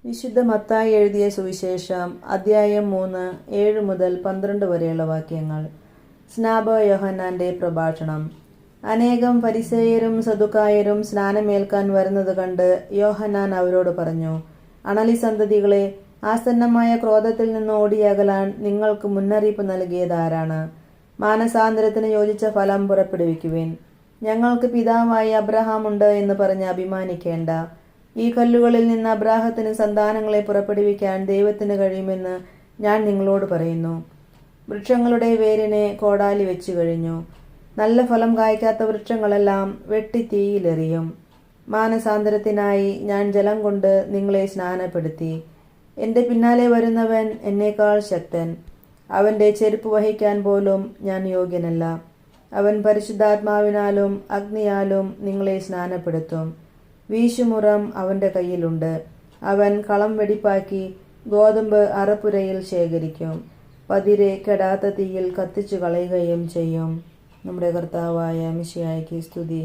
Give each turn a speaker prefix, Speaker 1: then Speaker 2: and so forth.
Speaker 1: വിശുദ്ധ മത്തായി എഴുതിയ സുവിശേഷം അദ്ധ്യായം 3, 7 മുതൽ 12 വരെയുള്ള വാക്യങ്ങൾ. സ്നാപക യോഹന്നാന്റെ പ്രഭാഷണം. അനേകം ഫരിസേയരും സദുക്കായരും സ്നാനമേൽക്കാൻ വരുന്നത് കണ്ട് യോഹന്നാൻ അവരോട് പറഞ്ഞു, അണലി സന്തതികളെ, ആസന്നമായ ക്രോധത്തിൽ നിന്ന് ഓടിയകലാൻ നിങ്ങൾക്ക് മുന്നറിയിപ്പ് നൽകിയത് ആരാണ്? മാനസാന്തരത്തിന് യോജിച്ച ഫലം പുറപ്പെടുവിക്കുവിൻ. ഞങ്ങൾക്ക് പിതാവായി അബ്രഹാമുണ്ട് എന്ന് പറഞ്ഞ് അഭിമാനിക്കേണ്ട. ഈ കല്ലുകളിൽ നിന്ന് അബ്രാഹത്തിന് സന്താനങ്ങളെ പുറപ്പെടുവിക്കാൻ ദൈവത്തിന് കഴിയുമെന്ന് ഞാൻ നിങ്ങളോട് പറയുന്നു. വൃക്ഷങ്ങളുടെ വേരിനെ കോടാലി വെച്ചു കഴിഞ്ഞു. നല്ല ഫലം കായ്ക്കാത്ത വൃക്ഷങ്ങളെല്ലാം വെട്ടി തീയിലെറിയും. മാനസാന്തരത്തിനായി ഞാൻ ജലം കൊണ്ട് നിങ്ങളെ സ്നാനപ്പെടുത്തി. എൻ്റെ പിന്നാലെ വരുന്നവൻ എന്നേക്കാൾ ശക്തൻ. അവൻ്റെ ചെരുപ്പ് വഹിക്കാൻ പോലും ഞാൻ യോഗ്യനല്ല. അവൻ പരിശുദ്ധാത്മാവിനാലും അഗ്നിയാലും നിങ്ങളെ സ്നാനപ്പെടുത്തും. വീശുമുറം അവൻ്റെ കയ്യിലുണ്ട്. അവൻ കളം വെടിപ്പാക്കി ഗോതമ്പ് അറപ്പുരയിൽ ശേഖരിക്കും. പതിരെ കെടാത്ത തീയിൽ കത്തിച്ചു കളയുകയും ചെയ്യും. നമ്മുടെ കർത്താവായ മിശിഹായ്ക്ക് സ്തുതി.